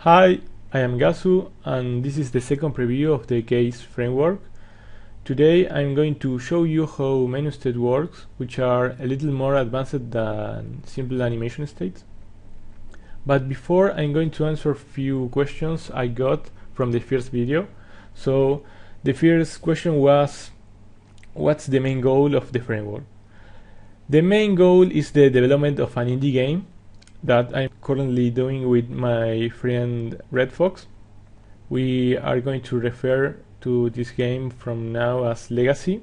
Hi, I am Gasu, and this is the second preview of the Gaze framework. Today I'm going to show you how MenuStates works, which are a little more advanced than simple animation states. But before, I'm going to answer a few questions I got from the first video. So the first question was, what's the main goal of the framework? The main goal is the development of an indie game that I'm currently doing with my friend Red Fox. We are going to refer to this game from now as Legacy,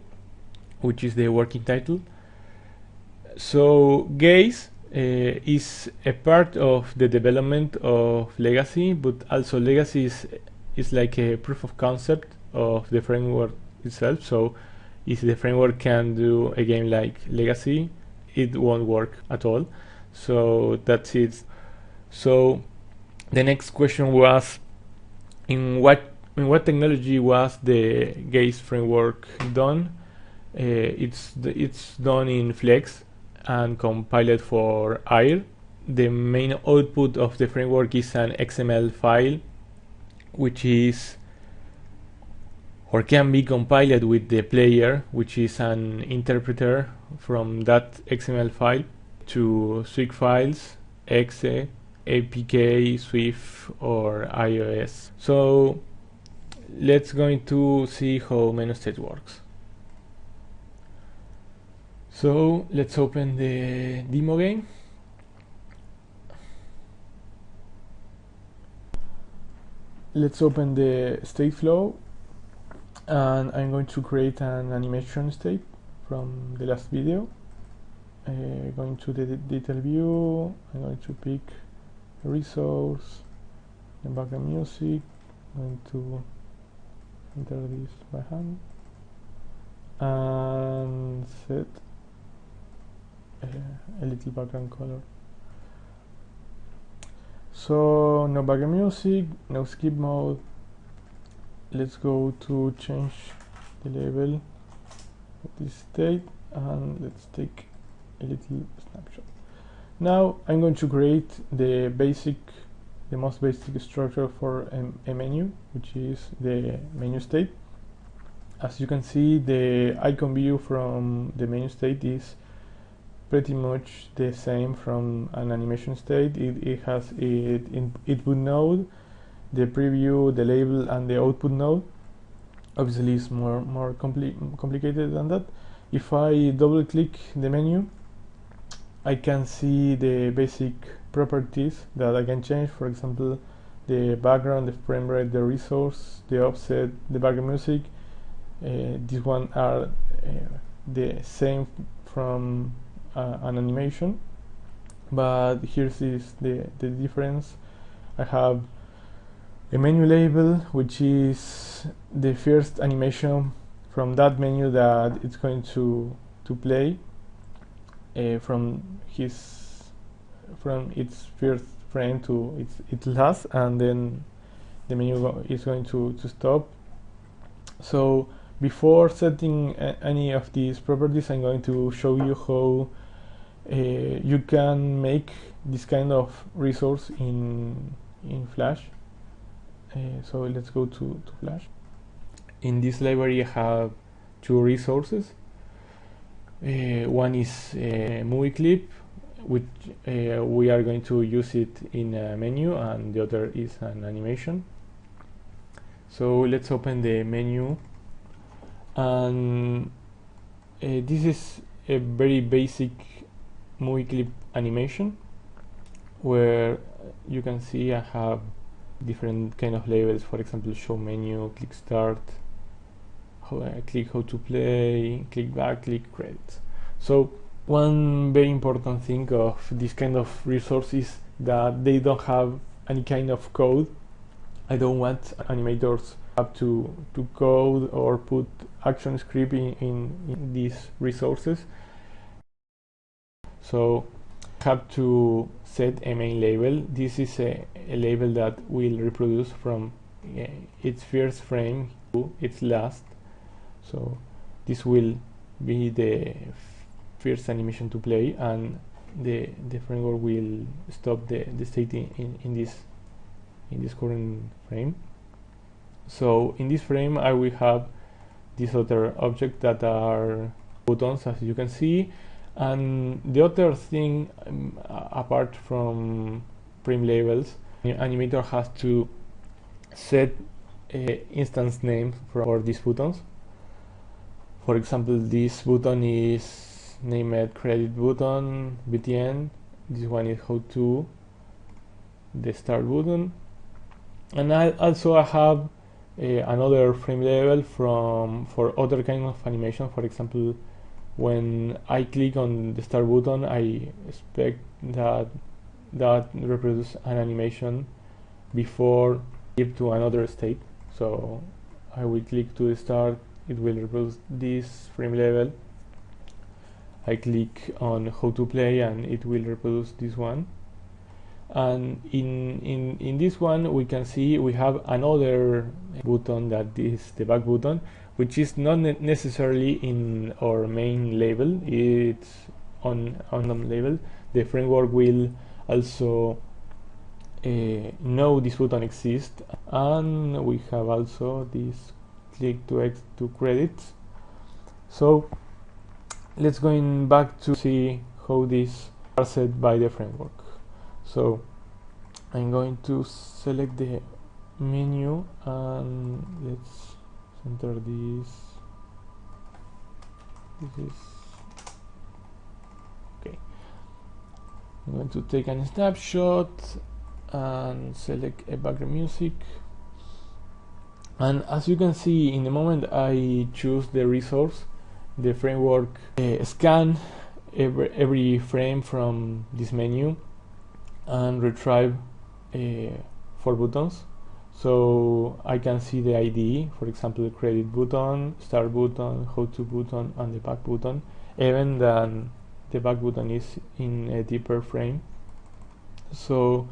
which is the working title. So Gaze is a part of the development of Legacy, but also Legacy is like a proof of concept of the framework itself. So if the framework can do a game like Legacy, it won't work at all. So that's it. So the next question was, in what technology was the Gaze framework done? It's done in Flex and compiled for Air. The main output of the framework is an XML file, which is or can be compiled with the player, which is an interpreter from that XML file to Swig files, exe, APK, Swift, or iOS. So let's going to see how MenuStates works. So let's open the demo game. Let's open the state flow, and I'm going to create an animation state from the last video. Going to the detail view, I'm going to pick a resource, the background music. I'm going to enter this by hand and set a little background color. So no background music, no skip mode. Let's go to change the label of this state, and let's take a little snapshot. Now I'm going to create the most basic structure for a menu, which is the menu state. As you can see, the icon view from the menu state is pretty much the same from an animation state. It has input node, the preview, the label, and the output node. Obviously it's more complicated than that. If I double click the menu, I can see the basic properties that I can change. For example, the background, the frame rate, the resource, the offset, the background music. These ones are the same from an animation, but here's the difference. I have a menu label, which is the first animation from that menu that it's going to play from its first frame to its last, and then the menu is going to stop. So before setting any of these properties, I'm going to show you how you can make this kind of resource in Flash. So let's go to Flash. In this library I have two resources. One is a movie clip, which we are going to use it in a menu, and the other is an animation. So let's open the menu, and this is a very basic movie clip animation, where you can see I have different kind of labels. For example, show menu, click start, click how to play, click back, click credits. So one very important thing of this kind of resource is that they don't have any kind of code. I don't want animators have to code or put action script in these resources. So have to set a main label. This is a label that will reproduce from its first frame to its last. So this will be the first animation to play, and the framework will stop the state in this current frame. So in this frame I will have these other objects that are buttons, as you can see. And the other thing, apart from frame labels, the animator has to set instance names for these buttons. For example, this button is named credit button btn, this one is how to the start button, and I have another frame label for other kind of animation. For example, when I click on the start button, I expect that reproduce an animation before give to another state. So I will click to the start, it will reproduce this frame label. I click on how to play and it will reproduce this one. And in this one we can see we have another button that is the back button, which is not necessarily in our main label, it's on the label. The framework will also know this button exists, and we have also this click to credits. So let's going back to see how these are set by the framework. So I'm going to select the menu and let's center this. This is okay. I'm going to take a snapshot and select a background music. And as you can see, in the moment I choose the resource, the framework scan every frame from this menu and retrieve 4 buttons. So I can see the ID, for example, the credit button, start button, how to button, and the back button, even then the back button is in a deeper frame. So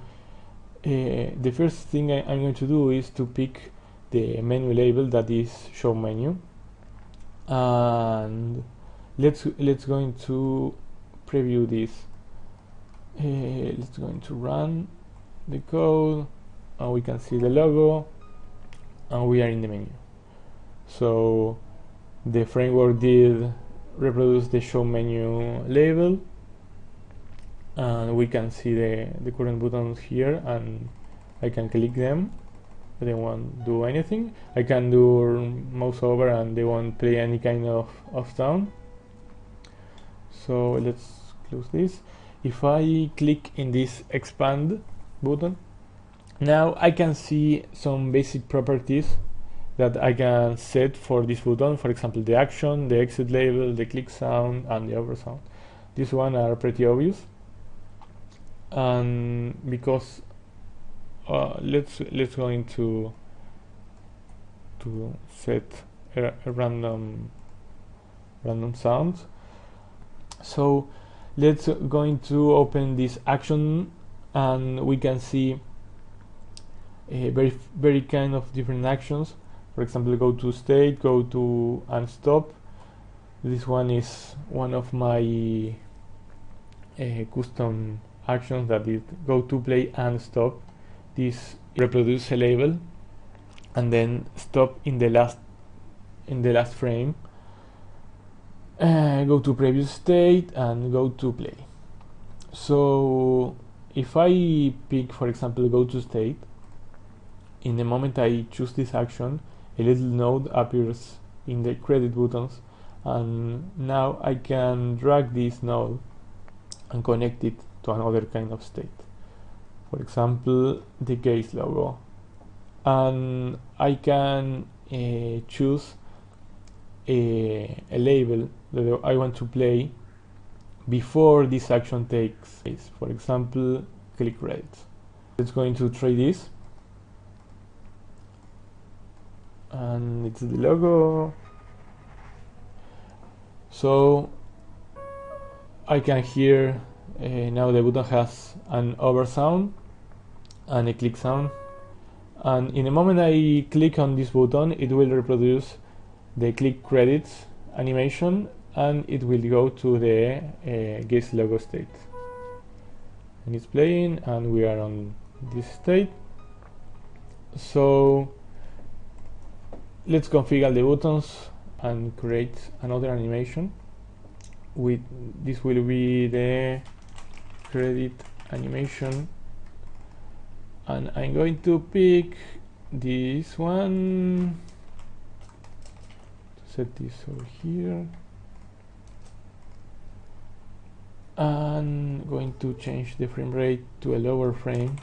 the first thing I'm going to do is to pick the menu label that is show menu, and let's going to preview this. Let's going to run the code and we can see the logo and we are in the menu. So the framework did reproduce the show menu label and we can see the current buttons here, and I can click them. They won't do anything. I can do mouse over and they won't play any kind of sound. So let's close this. If I click in this expand button, now I can see some basic properties that I can set for this button. For example, the action, the exit label, the click sound, and the over sound. These ones are pretty obvious, and because let's go into to set a random sound. So let's going to open this action and we can see very kind of different actions. For example, go to state, go to and stop. This one is one of my custom actions that is go to play and stop. This reproduce a label and then stop in the last frame. Go to previous state and go to play. So if I pick, for example, go to state, in the moment I choose this action, a little node appears in the credit buttons, and now I can drag this node and connect it to another kind of state. For example, the case logo, and I can choose a label that I want to play before this action takes place. For example, click credits. Let's go into try this, and it's the logo. So I can hear now the button has an over sound and a click sound, and in the moment I click on this button, it will reproduce the click credits animation and it will go to the guest logo state, and it's playing and we are on this state. So let's configure the buttons and create another animation. With this will be the credit animation, and I'm going to pick this one, set this over here, and going to change the frame rate to a lower frame,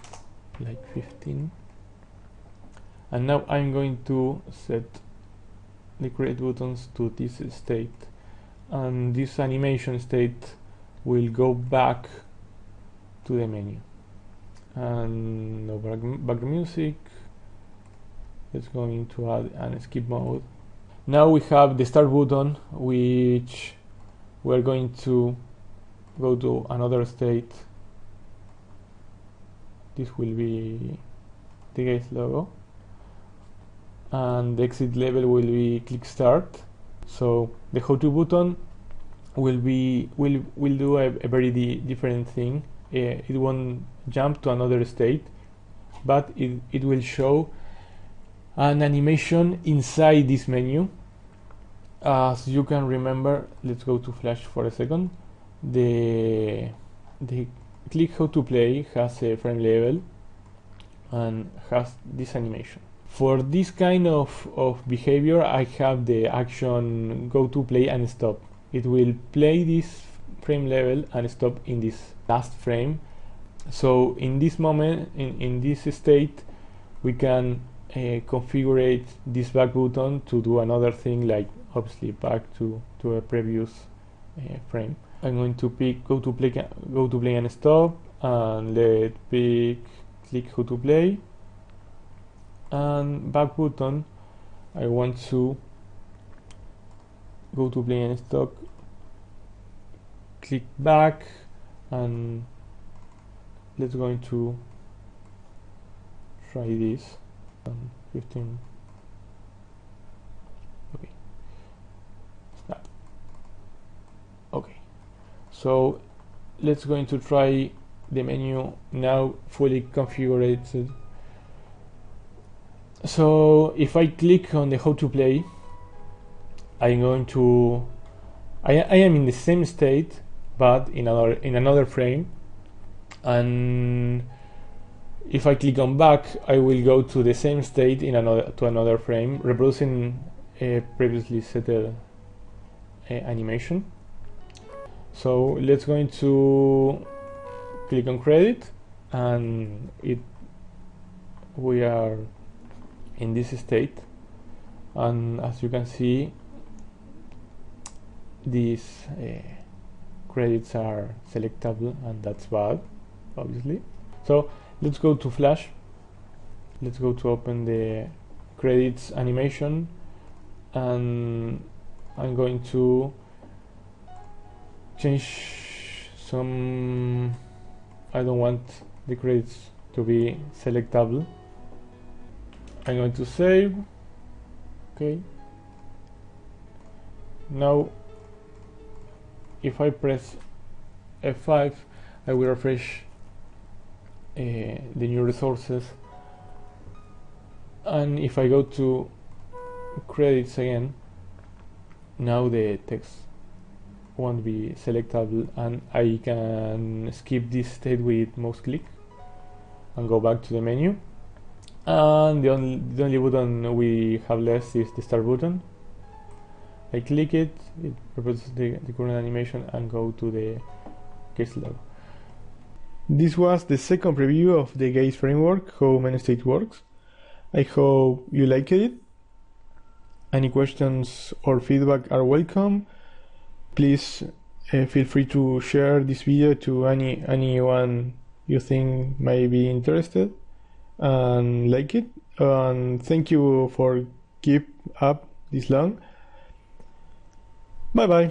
like 15. And now I'm going to set the create buttons to this state, and this animation state will go back to the menu. And no background music. Let's go into add an skip mode. Now we have the start button, which we're going to go to another state. This will be the guy's logo, and the exit level will be click start. So the how-to button will do a very different thing. It won't jump to another state, but it will show an animation inside this menu. As you can remember, let's go to Flash for a second. The click how to play has a frame level and has this animation. For this kind of behavior, I have the action go to play and stop. It will play this frame level and stop in this last frame. So in this moment, in this state, we can configure this back button to do another thing, like obviously back to a previous frame. I'm going to pick go to play and stop, and let pick click how to play, and back button I want to go to play and stop, click back, and let's going to try this. 15. Okay. Snap. Okay. So let's going to try the menu now fully configured. So if I click on the how to play, I'm going to I am in the same state but in another frame, and if I click on back, I will go to the same state in another frame, reproducing a previously set animation. So let's go into click on credit, and we are in this state, and as you can see, these credits are selectable, and that's bad, obviously. So let's go to Flash. Let's go to open the credits animation, and I'm going to change some. I don't want the credits to be selectable. I'm going to save. Okay. Now if I press F5, I will refresh the new resources, and if I go to credits again, now the text won't be selectable, and I can skip this state with mouse click and go back to the menu. And the only button we have left is the start button. I click it, it reproduces the current animation, and go to the case logo. This was the second preview of the Gaze framework, how MenuStates works. I hope you liked it. Any questions or feedback are welcome. Please feel free to share this video to anyone you think might be interested, and like it. And thank you for keep up this long. Bye bye.